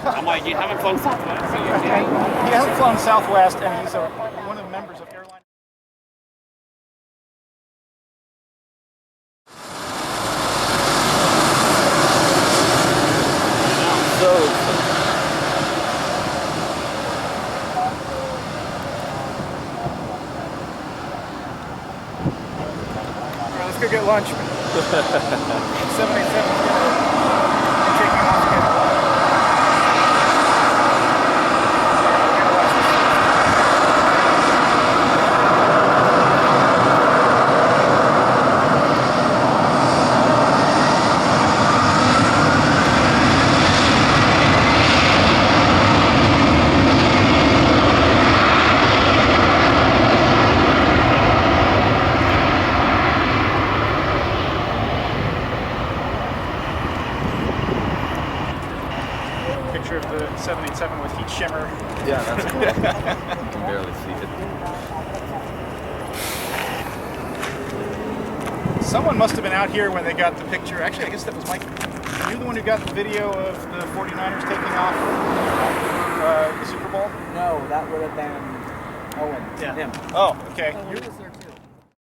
I'm like, you haven't flown Southwest. He hasn't flown Southwest, and he's one of the members of airline. All right, let's go get lunch. 787. Picture of the 787 with heat shimmer. Yeah, that's cool. You can barely see it. Someone must have been out here when they got the picture. Actually, I guess that was Mike. Are you the one who got the video of the 49ers taking off the Super Bowl? No, that would have been Owen. Yeah. Him. Oh, okay. He was their